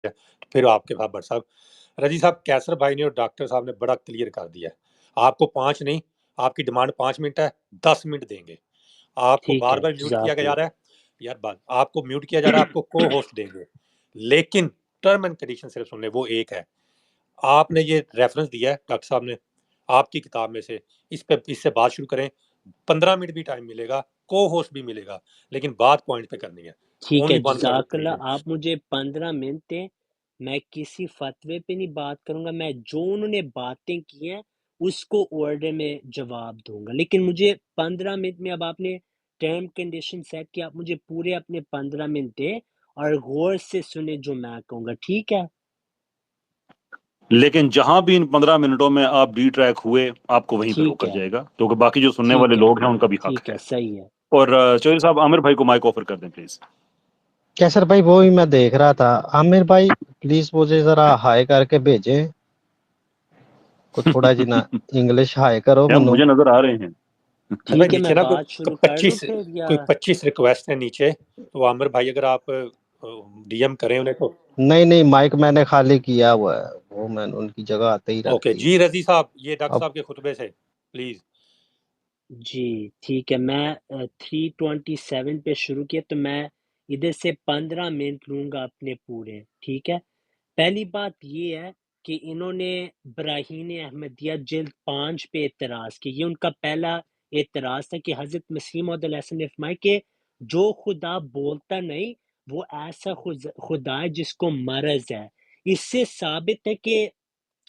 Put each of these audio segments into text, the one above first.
پھر آپ کے پاس بٹ صاحب رضی صاحب کیسر بھائی نے اور ڈاکٹر صاحب نے بڑا کلیئر کر دیا ہے. آپ کو 5 نہیں، آپ کی ڈیمانڈ 5 منٹ ہے، 10 منٹ دیں گے. آپ کو ٹھیک بار ہے، بار میوٹ کیا جزاک جا اللہ. رہا ہے یار، بات آپ کو میوٹ کیا جا رہا ہے، آپ کو کو ہوسٹ دیں گے، لیکن ٹرم اینڈ کنڈیشن صرف سن لیں، وہ ایک ہے. آپ نے یہ ریفرنس دیا ہے ڈاکٹر صاحب نے آپ کی کتاب میں سے، اس سے بات شروع کریں. 15 منٹ بھی ٹائم ملے گا، کو ہوسٹ بھی ملے گا، لیکن بات پوائنٹ پہ کرنی ہے. ٹھیک ہے، اونلی ون جزاک کلیریفیکیشن. اللہ. آپ مجھے 15 منٹ دیں، میں کسی فتوے پہ نہیں بات کروں گا، میں جو انہوں نے باتیں کی ہیں اس کو آرڈر میں جواب دوں گا. لیکن مجھے 15 منٹ میں، اب آپ نے ٹرم کنڈیشن سیٹ کیا، آپ مجھے پورے اپنے 15 منٹ دیں اور غور سے سنیں جو میں کہوں گا، ٹھیک ہے؟ لیکن جہاں بھی ان 15 منٹوں میں آپ ڈی ٹریک ہوئے آپ کو وہیں پہ ٹھیک روکا ہے، جائے گا، کیونکہ باقی جو سننے والے ٹھیک ہے، لوگ ہیں ان کا بھی حق ٹھیک ہے. ہے، صحیح ہے. اور چودھری صاحب عامر بھائی کو مائک آفر کر دیں پلیز. کیسر بھائی وہی میں دیکھ رہا تھا. عامر بھائی پلیز مجھے ذرا ہائی کر کے بھیجیں کو تھوڑا جی نا انگلش ہائی کرو کیا منو. مجھے نظر آ رہے ہیں؟ بھائی ٹھیک ہے، میں نیچے نا بات شروع کر دوں 25 پھر یا؟ کوئی 25 ریکویسٹ ہیں نیچے، تو عامر بھائی اگر آپ ڈی ایم کریں انہیں تو. نہیں مائک میں نے خالی کیا ہوا ہے، وہ میں ان کی جگہ آتے ہی رکھ اوکے دی. جی رضی صاحب، یہ ڈاکٹر اب صاحب کے خطبے سے پلیز. جی ٹھیک ہے، میں 327 پہ شروع کیا تو میں ادھر سے 15 منٹ لوں گا اپنے پورے، ٹھیک ہے؟ پہلی بات یہ ہے کہ انہوں نے براہین احمدیہ جلد 5 پہ اعتراض کیا. یہ ان کا پہلا اعتراض تھا کہ حضرت مسیح موعود علیہ السلام نے فرمایا کہ جو خدا بولتا نہیں وہ ایسا خدا ہے جس کو مرض ہے. اس سے ثابت ہے کہ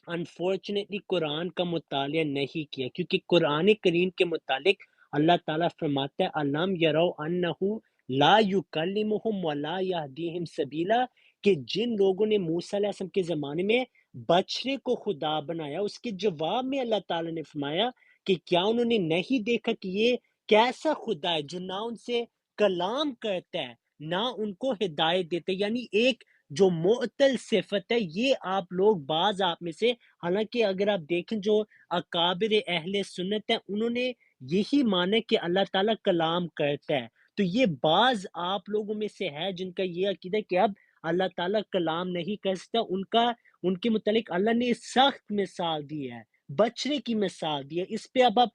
انفارچونیٹلی قرآن کا مطالعہ نہیں کیا، کیونکہ قرآن کریم کے متعلق اللہ تعالیٰ فرماتا ہے علم یرو انہو لا یکلمہم ولا یہدیہم سبیلا، کہ جن لوگوں نے موسیٰ علیہ السلام کے زمانے میں بچڑے کو خدا بنایا، اس کے جواب میں اللہ تعالیٰ نے فرمایا کہ کیا انہوں نے نہیں دیکھا کہ یہ کیسا خدا ہے جو نہ ان سے کلام کرتا ہے نہ ان کو ہدایت دیتا ہے. یعنی ایک جو معطل صفت ہے، یہ آپ لوگ بعض آپ میں سے، حالانکہ اگر آپ دیکھیں جو اکابر اہل سنت ہیں انہوں نے یہی مانا کہ اللہ تعالیٰ کلام کرتا ہے. تو یہ بعض آپ لوگوں میں سے ہے جن کا یہ عقیدہ کہ اب اللہ تعالیٰ کلام نہیں کر سکتا. ان کے متعلق اللہ نے سخت مثال دی ہے، بچڑے کی مثال دی ہے. اس پہ اب آپ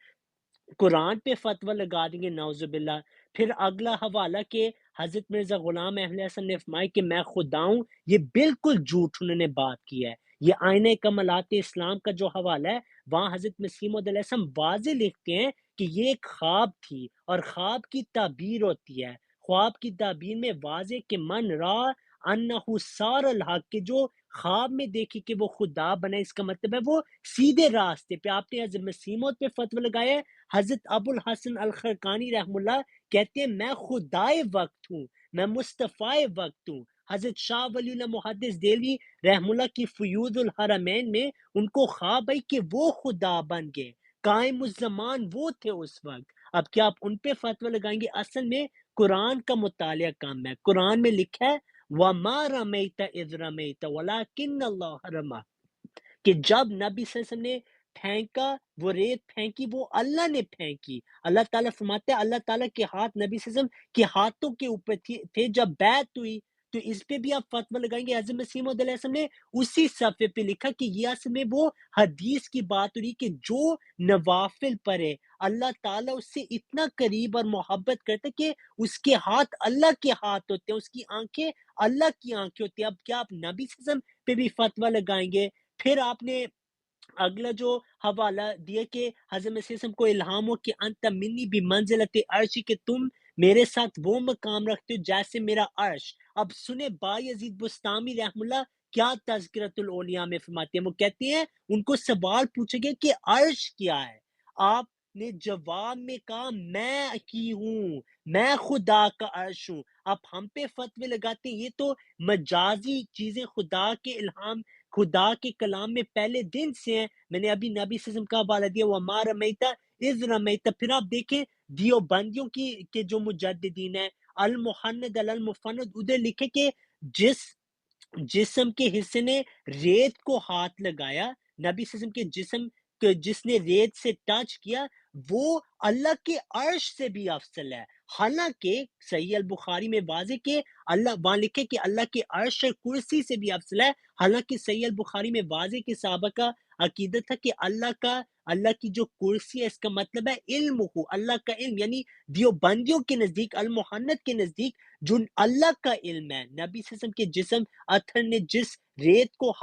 قرآن پہ فتویٰ لگا دیں گے، نعوذ باللہ. پھر اگلا حوالہ کہ حضرت مرزا غلام احمد حسن نے فرمایا کہ میں خدا ہوں، یہ بالکل جھوٹ انہوں نے بات کی ہے. یہ آئینہ کمالات اسلام کا جو حوالہ ہے، وہاں حضرت مسیح موعود علیہ السلام واضح لکھتے ہیں کہ یہ ایک خواب تھی اور خواب کی تعبیر ہوتی ہے. خواب کی تعبیر میں واضح کہ من را انہو سار الحق، کہ جو خواب میں دیکھی کہ وہ خدا بنے، اس کا مطلب ہے وہ سیدھے راستے پہ. آپ نے حضرت مسیح موعود پہ فتویٰ لگایا ہے. حضرت ابو الحسن الخرقانی رحم اللہ کہتے ہیں میں خدائے وقت ہوں، میں مصطفیٰ وقت ہوں. حضرت شاہ ولی اللہ محدث دہلوی رحم اللہ کی فیوض الحرمین میں ان کو خواب آئی کہ وہ خدا بن گئے، قائم الزمان وہ تھے اس وقت. اب کیا آپ ان پہ فتویٰ لگائیں گے؟ اصل میں قرآن کا مطالعہ کام ہے. قرآن میں لکھا ہے وَمَا رَمَيْتَ إِذْ رَمَيْتَ وَلَكِنَّ اللَّهَ رَمَى، کہ جب نبی صلی اللہ علیہ وسلم نے پھینکا، وہ ریت پھینکی، وہ اللہ نے پھینکی. اللہ تعالیٰ فرماتے ہیں اللہ تعالیٰ کے ہاتھ نبی صلی اللہ علیہ وسلم کے ہاتھوں کے اوپر تھے جب بیعت ہوئی. تو اس پہ بھی آپ فتویٰ لگائیں گے؟ حضرت مسیح موعود علیہ السلام نے اسی صفحے پہ لکھا کہ یہ اصل میں وہ حدیث کی بات ہو رہی کہ جو نوافل پڑھے اللہ تعالیٰ اس سے اتنا قریب اور محبت کرتا کہ اس کے ہاتھ اللہ کے ہاتھ ہوتے ہیں، اس کی آنکھیں اللہ کی آنکھیں ہوتی ہیں. اب کیا آپ نبی صلی اللہ علیہ وسلم پہ بھی فتویٰ لگائیں گے؟ پھر آپ نے اگلا جو حوالہ دیا کہ حضرت مسیح وسلم کو الہام ہو کہ انت منی بھی منزلت عرشی، کہ تم میرے ساتھ وہ مقام رکھتے ہو جیسے میرا عرش. اب سنے بایزید بستامی رحم اللہ کیا تذکرۃ الاولیاء میں فرماتے ہیں. وہ کہتے ہیں ان کو سوال پوچھا گیا کہ عرش کیا ہے، آپ نے جواب میں کہا میں کی ہوں، میں خدا کا عرش ہوں. آپ ہم پہ فتوے لگاتے ہیں، یہ تو مجازی چیزیں خدا کے الہام، خدا کے کلام میں پہلے دن سے ہیں. میں نے ابھی نبی صلی اللہ علیہ وسلم کا حوالہ دیا وَمَا رَمَيْتَ إِذْ رَمَيْتَ. پھر آپ دیکھیں دیوبندیوں کی کے جو مجددین ہیں، المحند المفند، ادھر لکھے کہ جس جسم کے حصے نے ریت کو ہاتھ لگایا، نبی صلی اللہ علیہ وسلم کے جسم جس نے ریت سے ٹچ کیا وہ اللہ کے عرش سے بھی افضل ہے. حالانکہ صحیح البخاری میں واضح کہ اللہ وہاں لکھے کہ اللہ کی عرش کرسی سے بھی افضل ہے، حالانکہ صحیح البخاری میں واضح کہ صحابہ کا عقیدہ تھا کہ اللہ کی جو کرسی ہے اس کا مطلب ہے علم ہو، اللہ کا علم، یعنی دیوبندیوں کے نزدیک، المحنت کے نزدیک جو اللہ کا علم ہے، نبی صلی اللہ علیہ وسلم کے جسم اطہر نے جس ریت کو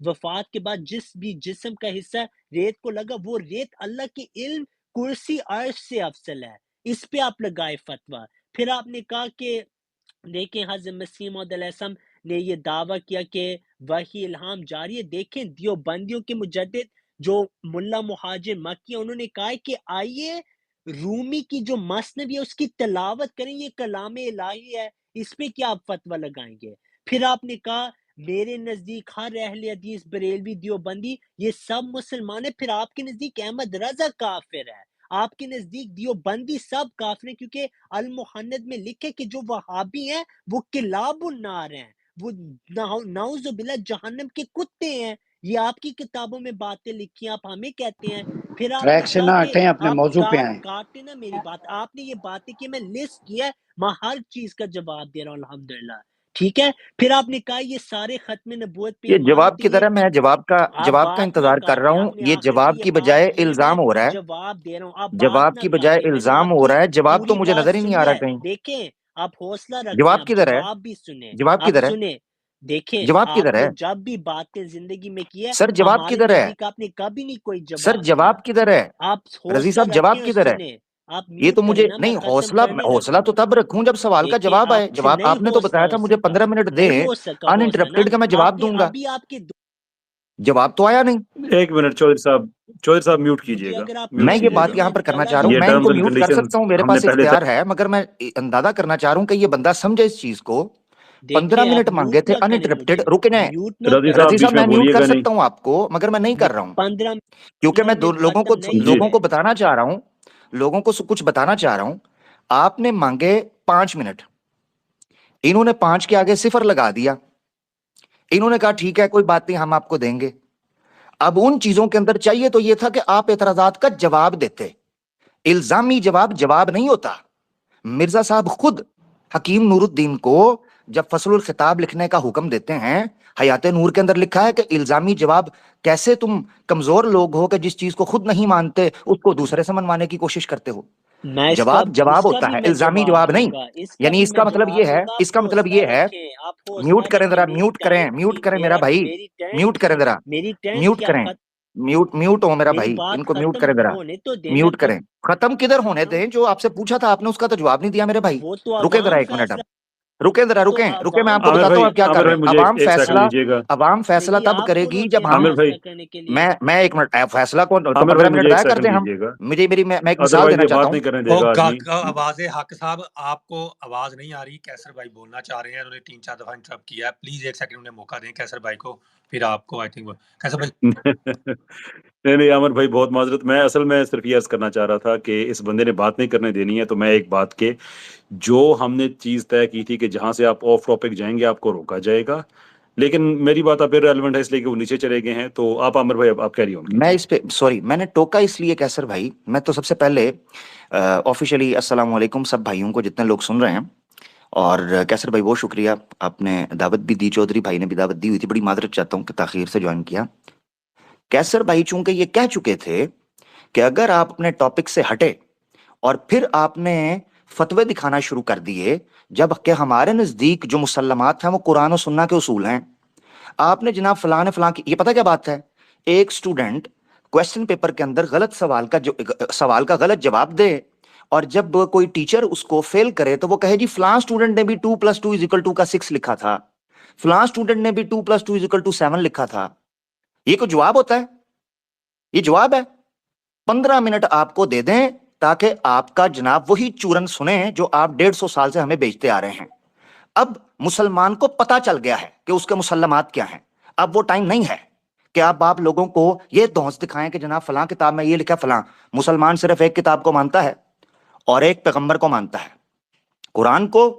وفات کے بعد جس بھی جسم کا حصہ ریت کو لگا، وہ ریت اللہ کے علم کرسی عرش سے افضل ہے، اس پہ آپ لگائے فتویٰ۔ پھر آپ نے کہا کہ دیکھیں حضرت مسیح موعود علیہ السلام نے یہ دعویٰ کیا کہ وحی الہام جاری ہے۔ دیکھیں دیوبندیوں کے مجدد جو ملا مہاجر مکی ہیں، انہوں نے کہا ہے کہ آئیے رومی کی جو مثنوی ہے اس کی تلاوت کریں، یہ کلام الہی ہے، اس پہ کیا آپ فتویٰ لگائیں گے؟ پھر آپ نے کہا میرے نزدیک ہر اہل حدیث بریلوی دیوبندی یہ سب مسلمان ہیں، پھر آپ کے نزدیک احمد رضا کافر ہے، آپ کے نزدیک دیوبندی سب کافر ہیں، کیونکہ المحنت میں لکھے کہ جو وہابی ہیں وہ کلاب النار ہیں، وہ نعوذ باللہ جہنم کے کتے ہیں، یہ آپ کی کتابوں میں باتیں لکھی ہیں، آپ ہمیں کہتے ہیں۔ پھر آپ نے ٹریک سے کہا نہ کہ ہٹیں، اپنے آپ موضوع پہ آئیں۔ کاٹے نا میری بات، آپ نے یہ باتیں کی، میں لسٹ کیا ہے، میں ہر چیز کا جواب دے رہا ہوں الحمدللہ، ٹھیک ہے۔ پھر آپ نے کہا یہ سارے ختم نبوت پہ یہ ایمان جواب لاتے، کی یہ طرح میں جواب آپ کا بات نہ انتظار کر رہا کاٹیں، ہوں، آپ نے یہ آخر پہ جواب یہ کی بات بجائے کی ہے، الزام ہو میں رہا ہے، جواب دے رہا ہوں، آپ بات جواب نہ کی بجائے کاٹیں، میں نے الزام آپ ہو کی رہا ہے، جواب تو پوری مجھے بات نظر ہی نہیں سنی آ رہا ہے۔ کہیں۔ دیکھیں آپ حوصلہ رکھیں، جواب آپ کدھر ہے؟ جواب بھی سنیں، جواب آپ کدھر ہے؟ سنیں۔ دیکھیں جواب آپ کدھر نے ہے؟ جب بھی باتیں زندگی میں کی ہے، سر جواب ہمارے کدھر ہے؟ نزدیک آپ نے کبھی نہیں کوئی سر جواب دیا۔ جواب کدھر ہے؟ آپ رضی حوصلہ صاحب رکھیں جواب اور کدھر ہے؟ سنیں، آپ یہ میوٹ تو کریں مجھے نا، میں نہیں، ختم کرنے حوصلہ لگا تو ہوں۔ تب رکھوں جب سوال کا دیکھیں جواب آپ آئے۔ سے جواب نہیں آپ نے تو بتایا تھا مجھے 15 منٹ دیں، نہیں ہو سکا ان حوصلہ نا، انٹرپٹیڈ کا میں آپ جواب نے دوں گا، ابھی آپ کے جواب تو آیا نہیں۔ ایک منٹ چودھری صاحب میوٹ کیجئے مجھے گا، اگر آپ میں پوچھ یہ لیں بات گے یہاں میں پر کرنا چلا چاہ رہا ہوں، جاؤں میں گا۔ ان کو میوٹ کر سکتا ہوں، میرے پاس اختیار ہے، مگر میں اندازہ کرنا چاہ رہا ہوں کہ یہ بندہ سمجھے اس چیز کو۔ 15 دیکھیں آپ منٹ مانگے میوٹ تھے نہ ان کریں انٹرپٹیڈ، مجھے، رکے جائیں۔ میوٹ نہ کریں۔ رضی صاحب میں میوٹ کر سکتا ہوں آپ کو، مگر میں نہیں کر رہا ہوں، 15 کیونکہ میں منٹ لوگوں ختم نہیں لوگوں ہوئے۔ کو بتانا چاہ رہا ہوں، لوگوں کو کچھ بتانا چاہ رہا ہوں۔ آپ نے مانگے 5 منٹ، انہوں نے 5 کے آگے 0 لگا دیا، انہوں نے کہا ٹھیک ہے کوئی بات نہیں ہم آپ کو دیں گے۔ اب ان چیزوں کے اندر چاہیے تو یہ تھا کہ آپ اعتراضات کا جواب دیتے، الزامی جواب نہیں ہوتا۔ مرزا صاحب خود حکیم نور الدین کو جب فصل الخطاب لکھنے کا حکم دیتے ہیں، حیات نور کے اندر لکھا ہے کہ الزامی جواب کیسے تم کمزور لوگ ہو کہ جس چیز کو خود نہیں مانتے اس کو دوسرے سے منوانے کی کوشش کرتے ہو۔ میں اس جواب کا ہوتا بھی ہے، میں الزامی جواب جواب دوں نہیں۔ گا، اس کا یعنی بھی اس میں کا مطلب جواب یہ ہے، دوں گا۔ آپ اس کا مطلب حوصلہ یہ ہے، رکھیں، آپ حوصلہ میوٹ کریں رکھیں، ذرا، میری ٹرن میوٹ تھی، کریں میرا بھائی، میری ٹرن میوٹ تھی، کریں ذرا، میری ٹرن میوٹ تھی، آپ کریں، میوٹ ہو میرا میری بھائی، ان بات کو میوٹ ختم کریں ذرا، ہونے تو دیں، میں میوٹ کریں۔ ختم کدھر ہونے ہوں، دیں، جو آپ سے پوچھا تھا آپ نے اس کا تو جواب نہیں دیا میرے بھائی۔ وہ تو رکے ذرا عوام ایک منٹ، اب فیصلہ، رکیں ذرا، تو رکیں میں آپ کو عوام بتاتا ہوں آپ کیا کر رہے ہیں۔ اب عوام فیصلہ نہیں، تب آپ کرے کون گی ہوتے جب ہیں ہم، فیصلہ کرنے کے لیے؟ میں ایک منٹ، فیصلہ کو تو 15 منٹ ضائع کر دیں ہم؟ میں ایک مثال دینا چاہتا ہوں۔ آواز حق صاحب آپ کو آواز نہیں آ رہی، کیسر بھائی بولنا چاہ رہے ہیں، انہوں نے 3-4 دفعہ انٹرپٹ کیا ہے، پلیز 1 سیکنڈ انہیں موقع دیں کیسر بھائی کو، پھر آپ کو آئی تھنک کیسر بھائی۔ نہیں عامر بھائی بہت معذرت، میں اصل میں صرف یہ عرض کرنا چاہ رہا تھا کہ اس بندے نے بات نہیں کرنے دینی ہے، تو میں ایک بات کے جو ہم نے چیز طے کی تھی کہ جہاں سے آپ آف ٹاپک جائیں گے آپ کو روکا جائے گا، لیکن میری بات اب ریلیونٹ ہے اس لیے کہ وہ نیچے چلے گئے ہیں، تو آپ عامر بھائی اب آپ کیری آن کیجیے۔ میں اس پہ سوری، میں نے ٹوکا اس لیے کیسر بھائی، میں تو سب سے پہلے آفیشلی السلام علیکم سب بھائیوں کو جتنے لوگ سن رہے ہیں، اور کیسر بھائی بہت شکریہ، آپ نے دعوت بھی دی، چودھری بھائی نے بھی دعوت دی ہوئی تھی، بڑی معذرت چاہتا ہوں کہ تاخیر سے جوائن کیا۔ کیسر بھائی چونکہ یہ کہہ چکے تھے کہ اگر آپ اپنے ٹاپک سے ہٹے اور پھر آپ نے فتوے دکھانا شروع کر دیے، جب کہ ہمارے نزدیک جو مسلمات ہیں وہ قرآن و سنہ کے اصول ہیں، آپ نے جناب فلاں فلاں کی، یہ پتہ کیا بات ہے، ایک سٹوڈنٹ کوسچن پیپر کے اندر غلط سوال کا غلط جواب دے، اور جب کوئی ٹیچر اس کو فیل کرے تو وہ کہے جی فلاں سٹوڈنٹ نے بھی 2+2 کا 6 لکھا تھا، فلاں سٹوڈنٹ نے بھی 2+2 7 لکھا تھا۔ یہ کوئی جواب ہوتا ہے؟ یہ جواب ہے؟ 15 منٹ آپ کو دے دیں تاکہ آپ کا جناب وہی چورن سنیں جو آپ 150 سال سے ہمیں بیچتے آ رہے ہیں۔ اب مسلمان کو پتا چل گیا ہے کہ اس کے مسلمات کیا ہیں، اب وہ ٹائم نہیں ہے کہ آپ لوگوں کو یہ دھونس دکھائیں کہ جناب فلاں کتاب میں یہ لکھا فلاں۔ مسلمان صرف ایک کتاب کو مانتا ہے اور ایک پیغمبر کو مانتا ہے، قرآن کو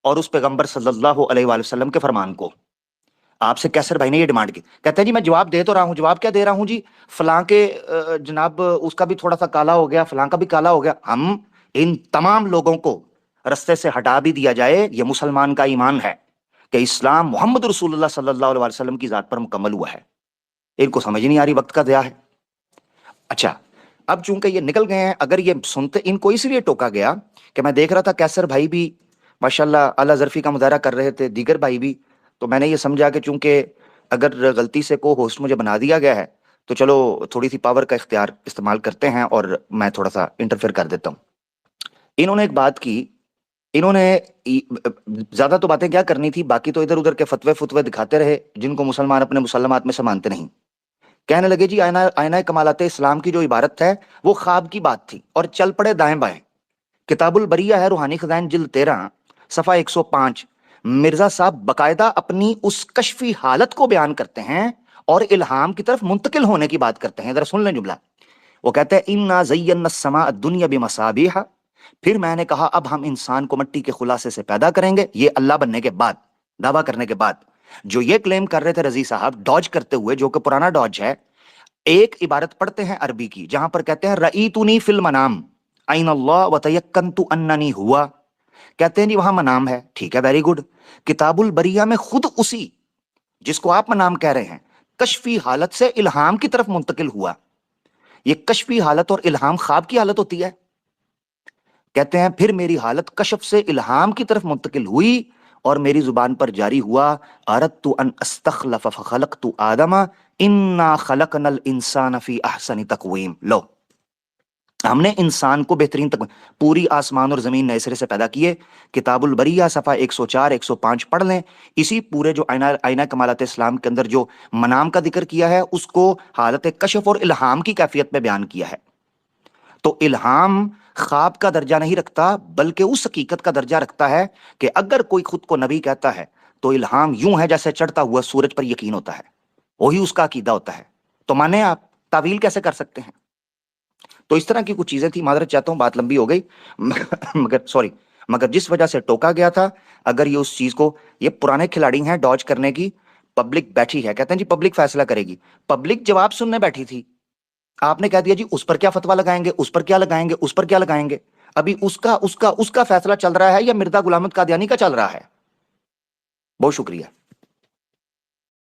اور اس پیغمبر صلی اللہ علیہ وآلہ وسلم کے فرمان کو۔ آپ سے کیسر بھائی نے یہ ڈیمانڈ کی، کہتے ہیں جی میں جواب دے تو رہا ہوں، جواب کیا دے رہا ہوں جی، فلاں کے جناب اس کا بھی تھوڑا سا کالا ہو گیا، فلاں کا بھی کالا ہو گیا۔ ہم ان تمام لوگوں کو رستے سے ہٹا بھی دیا جائے، یہ مسلمان کا ایمان ہے کہ اسلام محمد رسول اللہ صلی اللہ علیہ وسلم کی ذات پر مکمل ہوا ہے۔ ان کو سمجھ نہیں آ رہی، وقت کا ضیاع ہے۔ اچھا، اب چونکہ یہ نکل گئے ہیں، اگر یہ سنتے، ان کو اس لیے ٹوکا گیا کہ میں دیکھ رہا تھا کیسر بھائی بھی ماشاءاللہ اعلیٰ ظرفی کا مظاہرہ کر رہے تھے، دیگر بھائی بھی، تو میں نے یہ سمجھا کہ چونکہ اگر غلطی سے کو ہوسٹ مجھے بنا دیا گیا ہے تو چلو تھوڑی سی پاور کا اختیار استعمال کرتے ہیں اور میں تھوڑا سا انٹرفیئر کر دیتا ہوں۔ انہوں نے ایک بات کی، انہوں نے زیادہ تو باتیں کیا کرنی تھی، باقی تو ادھر ادھر کے فتوے دکھاتے رہے جن کو مسلمان اپنے مسلمات میں سے مانتے نہیں۔ کہنے لگے جی آئینہ کمالات اسلام کی جو عبارت ہے وہ خواب کی بات تھی، اور چل پڑے دائیں بائیں۔ کتاب البریہ ہے، روحانی خزائن جلد 13 صفحہ 105، مرزا صاحب باقاعدہ اپنی اس کشفی حالت کو بیان کرتے ہیں اور الہام کی طرف منتقل ہونے کی بات کرتے ہیں۔ ذرا سن لیں جملہ، وہ کہتے ہیں اِنَّا زَيَّنَّا السَّمَاءَ الدُّنْيَا بِمَصَابِيحَ، پھر میں نے کہا اب ہم انسان کو مٹی کے خلاصے سے پیدا کریں گے۔ یہ اللہ بننے کے بعد، دعویٰ کرنے کے بعد جو یہ کلیم کر رہے تھے رضی صاحب ڈاج کرتے ہوئے، جو کہ پرانا ڈاج ہے، ایک عبارت پڑھتے ہیں عربی کی جہاں پر کہتے ہیں رأیتنی فی المنام عین اللہ وتیقنت اننی ہوا، کہتے ہیں جی وہاں منام ہے، ٹھیک ہے، ویری گڈ۔ کتاب البریہ میں خود اسی جس کو آپ منام کہہ رہے ہیں کشفی حالت سے الہام کی طرف منتقل ہوا۔ یہ کشفی حالت اور الہام خواب کی حالت ہوتی ہے۔ کہتے ہیں پھر میری حالت کشف سے الہام کی طرف منتقل ہوئی اور میری زبان پر جاری ہوا اردت ان استخلف فخلقت آدم انا خلقنا الانسان فی احسن تقویم۔ لو، ہم نے انسان کو بہترین پوری آسمان اور زمین نئے سرے سے پیدا کیے۔ کتاب البریہ صفحہ 104 105 پڑھ لیں، اسی پورے جو آئینہ کمالات اسلام کے اندر جو منام کا ذکر کیا ہے اس کو حالت کشف اور الہام کی کیفیت میں بیان کیا ہے۔ تو الہام خواب کا درجہ نہیں رکھتا بلکہ اس حقیقت کا درجہ رکھتا ہے کہ اگر کوئی خود کو نبی کہتا ہے تو الہام یوں ہے جیسے چڑھتا ہوا سورج پر یقین ہوتا ہے، وہی اس کا عقیدہ ہوتا ہے۔ تو مانے آپ تعویل کیسے کر سکتے ہیں؟ تو اس طرح کی کچھ چیزیں تھی، معذرت چاہتا ہوں بات لمبی ہو گئی مگر جس وجہ سے ٹوکا گیا تھا، اگر یہ اس چیز کو، یہ پرانے کھلاڑی ہیں ڈاج کرنے کی، پبلک بیٹھی ہے، کہتے ہیں جی پبلک فیصلہ کرے گی، پبلک جواب سننے بیٹھی تھی، آپ نے کہہ دیا جی اس پر کیا فتویٰ لگائیں گے، اس پر کیا لگائیں گے، اس پر کیا لگائیں گے۔ ابھی اس کا فیصلہ چل رہا ہے یا مرزا غلام احمد قادیانی کا چل رہا ہے؟ بہت شکریہ۔